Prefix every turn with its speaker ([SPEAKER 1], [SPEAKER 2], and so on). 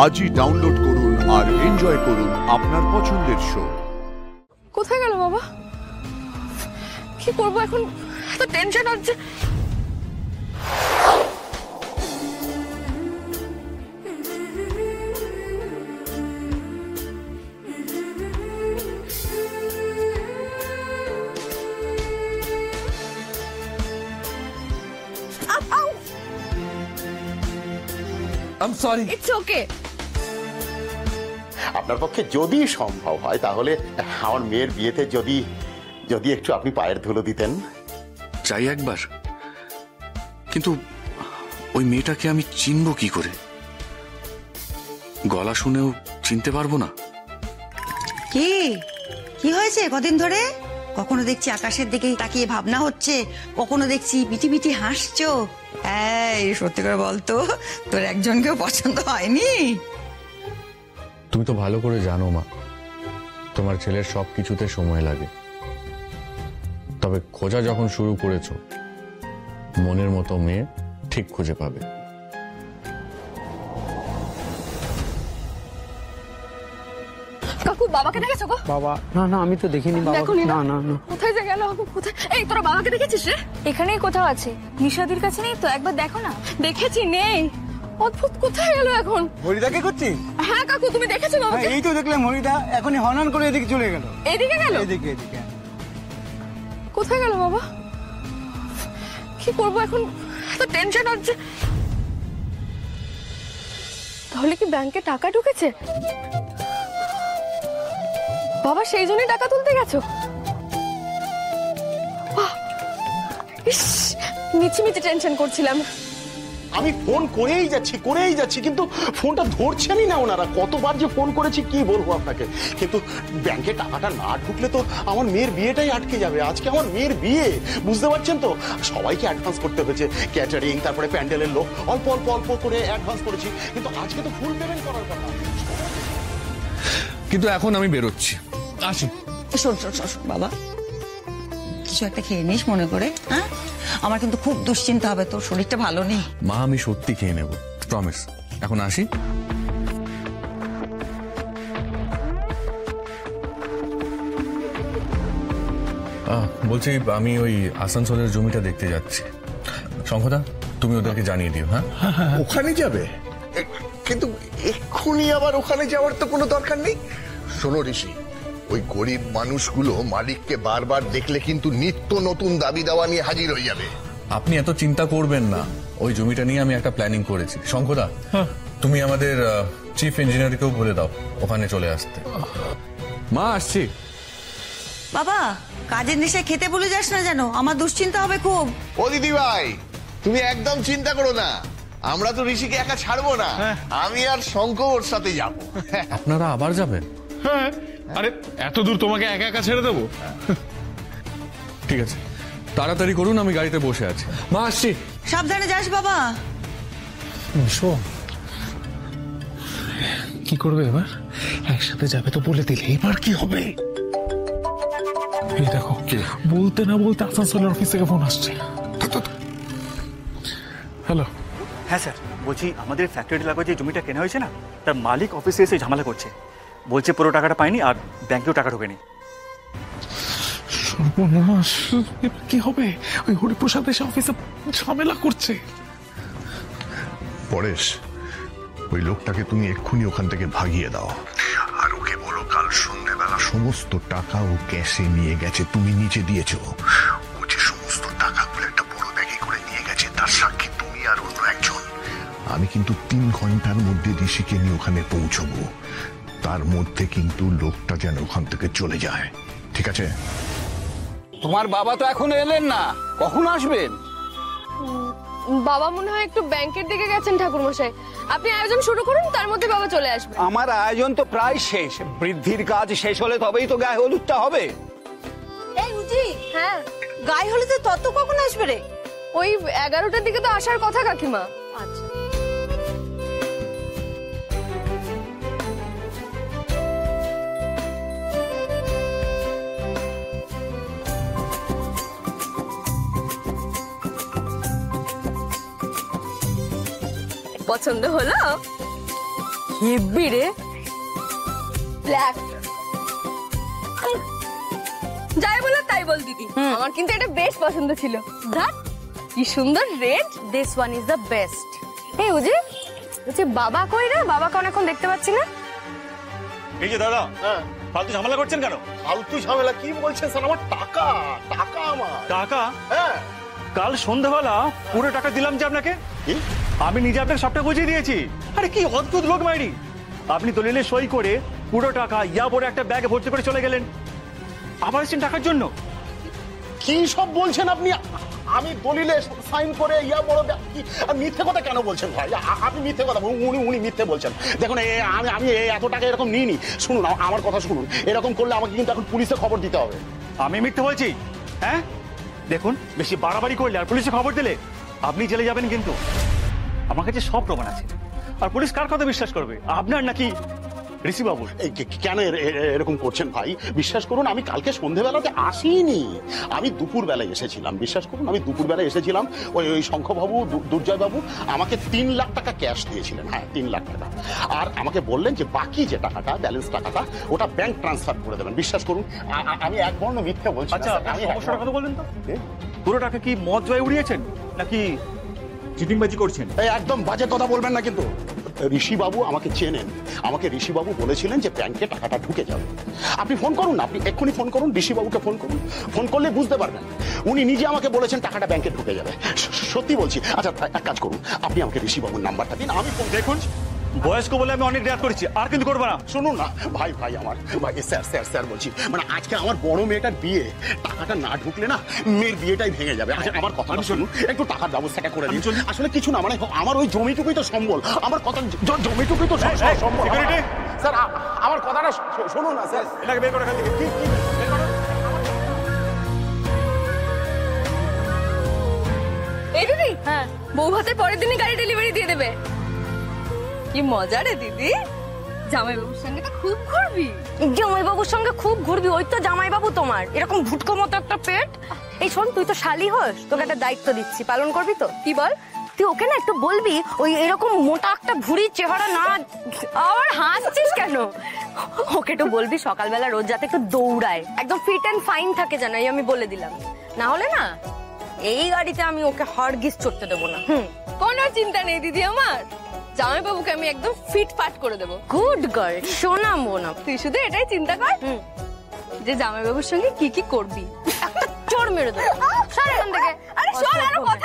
[SPEAKER 1] আজই ডাউনলোড করুন আর এনজয় করুন আপনার পছন্দের শো।
[SPEAKER 2] কোথায় গেল বাবা? কি করবো এখন? এত টেনশন হচ্ছে।
[SPEAKER 3] I'm sorry.
[SPEAKER 2] It's okay.
[SPEAKER 4] আপনার পক্ষে যদি সম্ভব হয় তাহলে আমার মেয়ের বিয়েতে যদি যদি একটু আপনি পায়ের ধুলো দিতেন।
[SPEAKER 3] চাই একবার, কিন্তু ওই মেয়েটাকে আমি চিনব কি করে? গলা শুনেও চিনতে পারবো না।
[SPEAKER 5] কি কি হয়েছে কদিন ধরে? কখনো দেখছি আকাশের দিকে তাকিয়ে ভাবনা হচ্ছে, কখনো দেখছি পিটি পিটি হাসছো। এই সত্যি করে বলতো, তোর একজনকেও পছন্দ হয়নি?
[SPEAKER 6] তুমি তো ভালো করে জানো মা, তোমার ছেলের সব কিছুতে সময় লাগে। তবে খোঁজা যখন শুরু করেছো, মনের মতো মেয়ে ঠিক খুঁজে পাবে।
[SPEAKER 2] কাকু বাবাকে দেখেছো গো?
[SPEAKER 7] বাবা না না, আমি তো দেখিনি বাবা। না না না,
[SPEAKER 2] কোথায় যে গেল? কোথায়? এই তোরা বাবাকে দেখেছিস রে?
[SPEAKER 8] এখানেই কোথাও আছে। নিশাদির কাছে নেই তো? একবার দেখো না।
[SPEAKER 2] দেখেছি, নেই। অদ্ভুত, কোথায় গেল এখন?
[SPEAKER 7] হরিদাকে করছিস?
[SPEAKER 2] হ্যাঁ কাকু, তুমি দেখেছো বাবাকে?
[SPEAKER 7] এই তো দেখলাম, হরিদা এখনই হনন করে এদিকে চলে গেল।
[SPEAKER 2] এদিকে গেল?
[SPEAKER 7] এদিকে এদিকে।
[SPEAKER 2] কোথায় গেল বাবা? কি করবো এখন? এত টেনশন হচ্ছে। তাহলে কি ব্যাংকে টাকা ঢুকেছে? বাবা সেই জন্যই টাকা তুলতে গেছো? ইস, মিছিমিছি টেনশন করছিলাম।
[SPEAKER 4] আমি ফোন করেই যাচ্ছি কিন্তু ফোনটা ধরছেনই না ওনারা। কতবার যে ফোন করেছি কি বলবো আপনাকে। কিন্তু ব্যাংকে টাকাটা না ঢুকলে তো আমার মেয়ের বিয়েটাই আটকে যাবে। আজকে আমার মেয়ের বিয়ে, বুঝতে পারছেন তো। সবাইকে অ্যাডভান্স করতে হয়েছে, ক্যাটারিং, তারপরে প্যান্ডেলের লোক, অল্প অল্প অল্প করে অ্যাডভান্স করেছি। কিন্তু আজকে তো ফুল পেমেন্ট করার কথা।
[SPEAKER 3] কিন্তু এখন আমি বেরোচ্ছি, আসি।
[SPEAKER 5] শোন শোন শোন বাবা, কিছু একটা খেয়ে নিস মনে করে। হ্যাঁ, আমার কিন্তু খুব দুশ্চিন্তা হবে, তোর শরীরটা ভালো নেই।
[SPEAKER 3] মা আমি সত্যি খেয়ে নেব, প্রমিস। এখন আসি। বলছি আমি ওই আসানসোলের জমিটা দেখতে যাচ্ছি। শঙ্খদা, তুমি ওদেরকে জানিয়ে দিও। হ্যাঁ,
[SPEAKER 9] ওখানে যাবে? কিন্তু এক্ষুনি আবার ওখানে যাওয়ার তো কোনো দরকার নেই। শোনো ঋষি, ওই গরিব মানুষগুলো মালিককে বারবার দেখলে কিন্তু নিত্য নতুন দাবি দাওয়া নিয়ে হাজির হয়ে যাবে।
[SPEAKER 3] আপনি এত চিন্তা করবেন না, ওই জমিটা নিয়ে আমি একটা প্ল্যানিং করেছি। শঙ্খদা, তুমি আমাদের চিফ ইঞ্জিনিয়ারকেও বলে দাও ওখানে চলে আসতে। মা আসছি।
[SPEAKER 5] বাবা, কাজের নেশায় খেতে ভুলে যাস না যেন, আমার দুশ্চিন্তা হবে খুব।
[SPEAKER 9] ও দিদি ভাই, তুমি একদম চিন্তা করো না, আমরা তো ঋষিকে একা ছাড়বো না। আমি আর শঙ্খ ওর সাথে যাবো।
[SPEAKER 3] আপনারা আবার যাবেন?
[SPEAKER 10] হ্যাঁ, আরে এত দূর তোমাকে একা একা ছেড়ে দেবো?
[SPEAKER 3] ঠিক আছে, তাড়াতাড়ি করুন, আমি গাড়িতে বসে আছি। মা আসছি।
[SPEAKER 5] সাবধানে যাস বাবা।
[SPEAKER 10] শোন, কি করবে এবার? একসাথে যাবে তো বলে দিলে, এবার কি হবে? এই দেখো, বলতে না বলতে আসানসোলের অফিস থেকে ফোন আসছে। হ্যালো।
[SPEAKER 11] হ্যাঁ স্যার, বলছি আমাদের ফ্যাক্টরি এলাকায় যে জমিটা কেনা হয়েছে না, তার মালিক অফিসে এসে ঝামেলা করছে। বলছে পুরো টাকাটা পায়নি আর ব্যাংকেও টাকা ঢোকেনি।
[SPEAKER 10] সর্বনাশ, এবার কি হবে? ওই হরিপ্রসাদ এসে অফিসে ঝামেলা করছে।
[SPEAKER 9] পরেশ, ওই লোকটাকে তুমি এক্ষুনি ওখান থেকে ভাগিয়ে দাও। আর ওকে বলো কাল সন্ধ্যাবেলা সমস্ত টাকা ও ক্যাশে নিয়ে গেছে, তুমি নিচে দিয়েছো। ও যে সমস্ত টাকাগুলো একটা বড় ব্যাগে করে নিয়ে গেছে, তার সাক্ষী তুমি আর অন্য একজন। আমি কিন্তু 3 ঘন্টার মধ্যে ঋষিকে নিয়ে ওখানে পৌঁছবো। তার মধ্যে কিন্তু লোকটা যেন ওখান থেকে চলে যায়, ঠিক আছে?
[SPEAKER 7] তোমার বাবা তো এখনো এলেন না, কখন আসবেন?
[SPEAKER 2] বাবা মনে হয় একটু ব্যাংকের দিকে গেছেন ঠাকুরমশাই। আপনি আয়োজন শুরু করুন, তার মধ্যে বাবা চলে আসবে।
[SPEAKER 7] আমার আয়োজন তো প্রায় শেষ, বৃদ্ধির কাজ শেষ হলে তবেই তো গায়ে হলুদটা হবে।
[SPEAKER 5] এই উজি,
[SPEAKER 2] হ্যাঁ,
[SPEAKER 5] গায়ে হলুদে তত কখন আসবে রে?
[SPEAKER 2] ওই 11টার দিকে তো আসার কথা কাকিমা। আচ্ছা, পছন্দ হলো? হেভি রে, ব্ল্যাক। যাই বলো তাই বল দিদি, আমার কিন্তু এটা বেশ পছন্দ ছিল। দেখ কি সুন্দর red, this one is the best. এই উজি, বলছি বাবা কই রে? বাবাকে অনেকক্ষণ দেখতে পাচ্ছি না।
[SPEAKER 11] এই যে দাদা, ফালতু ঝামেলা করছেন কেন?
[SPEAKER 4] ফালতু ঝামেলা কি বলছেন স্যার? আমার টাকা, টাকা আমার।
[SPEAKER 11] টাকা?
[SPEAKER 4] হ্যাঁ।
[SPEAKER 11] কাল সন্ধ্যাবেলা পুরো টাকা দিলাম যে আপনাকে। আমি নিজে আপনাকে সবটা বুঝিয়ে দিয়েছি। আরে কি অদ্ভুত লোক মাইরি, আপনি দলিলে সই করে পুরো টাকা ইয়া বড় একটা ব্যাগে ভর্তি করে চলে গেলেন, আবার এসেছেন টাকার জন্য।
[SPEAKER 4] কি সব বলছেন আপনি? আমি দলিলে সাইন করে ইয়া বড় মিথ্যে কথা কেন বলছেন ভাই? আপনি মিথ্যে কথা, উনি মিথ্যে বলছেন। দেখুন আমি এত টাকা এরকম নিইনি। শুনুন আমার কথা শুনুন, এরকম করলে আমাকে কিন্তু এখন পুলিশে খবর দিতে হবে।
[SPEAKER 11] আমি মিথ্যে বলছি? হ্যাঁ দেখুন, বেশি বাড়াবাড়ি করলে আর পুলিশে খবর দিলে আপনি জেলে যাবেন। কিন্তু আমার কাছে সব প্রমাণ আছে। আর পুলিশ কার কথা বিশ্বাস করবে, আপনার নাকি ঋষি বাবুর?
[SPEAKER 4] কেন এরকম করছেন ভাই? বিশ্বাস করুন আমি কালকে সন্ধেবেলাতে আসিনি, আমি দুপুর বেলায় এসেছিলাম। বিশ্বাস করুন আমি দুপুর বেলায় এসেছিলাম। ওই শঙ্খবাবু, দুর্জয় বাবু আমাকে 3 লাখ টাকা ক্যাশ দিয়েছিলেন। হ্যাঁ 3 লাখ টাকা। আর আমাকে বললেন যে বাকি যে টাকাটা, ব্যালেন্স টাকাটা ওটা ব্যাংক ট্রান্সফার করে দেবেন। বিশ্বাস করুন আমি এক বর্ণ মিথ্যে বলছি।
[SPEAKER 11] আচ্ছা সমস্যার কথা বললেন তো, পুরো টাকা কি মদ জয় উড়িয়েছেন নাকি চিটিংবাজি করছেন?
[SPEAKER 4] একদম বাজে কথা বলবেন না কিন্তু। ঋষি বাবু আমাকে চেনেন, আমাকে ঋষি বাবু বলেছিলেন যে ব্যাংকে টাকাটা ঢুকে যাবে। আপনি ফোন করুন, আপনি এক্ষুনি ফোন করুন, ঋষি বাবুকে ফোন করুন। ফোন করলে বুঝতে পারবেন, উনি নিজে আমাকে বলেছেন টাকাটা ব্যাংকে ঢুকে যাবে। সত্যি বলছি। আচ্ছা এক কাজ করুন, আপনি আমাকে ঋষি বাবুর নাম্বারটা দিন, আমি ফোন।
[SPEAKER 11] দেখুন বয়স্ক বলে আমি অনেক রেয়াত করেছি, আর কিন্তু করবো না।
[SPEAKER 4] শুনুন না ভাই, আমার ভাই, স্যার বলছি, মানে আজকে আমার বড় মেয়েটার বিয়ে, টাকাটা না ঢুকলে না মেয়ের বিয়েটাই ভেঙে যাবে। আচ্ছা আমার কথা শুনুন, একটু টাকার ব্যবস্থাটা করে দিন। আসলে কিছু না, মানে আমার ওই জমিটুকুই তো সম্বল। আমার কথা জমিটুকুই তো সম্বল। স্যার আমার কথাটা শুনুন না স্যার।
[SPEAKER 11] এটাকে বের করে খালি কি
[SPEAKER 2] এই দিদি, হ্যাঁ বউ ভাতের পরের দিনই গাড়ি ডেলিভারি দিয়ে দেবে। কি মজা রে দিদি, জামাইবাবুর সঙ্গে তো খুব ঘুরবি।
[SPEAKER 12] জামাইবাবুর সঙ্গে খুব ঘুরবি? ওই তো জামাইবাবু তোমার, এরকম ভুটকো মতো একটা পেট। এই শোন, তুই তো শালি হোস, তোকে একটা দায়িত্ব দিচ্ছি, পালন করবি তো?
[SPEAKER 2] কি বল?
[SPEAKER 12] তুই ওকে না একটু বলবি ওই এরকম মোটা একটা ভুঁড়ির চেহারা না।
[SPEAKER 2] আবার হাসছিস কেন?
[SPEAKER 12] ওকে একটু বলবি সকালবেলা রোজ যাতে একটু দৌড়ায়, একদম ফিট অ্যান্ড ফাইন থাকে যেন, এই আমি বলে দিলাম। না হলে না এই গাড়িতে আমি ওকে হরগিজ চড়তে দেবো না।
[SPEAKER 2] কোনো চিন্তা নেই দিদি আমার, জামাইবাবুকে আমি একদম ফিট ফাট করে দেবো।
[SPEAKER 12] গুড গার্ল, শোনা মোনা,
[SPEAKER 2] তুই শুধু এটাই চিন্তা কর যে জামাইবাবুর সঙ্গে কি কি করবি।
[SPEAKER 12] একটা চড় মেরে দেবো।
[SPEAKER 2] আরে শোন, আরো কত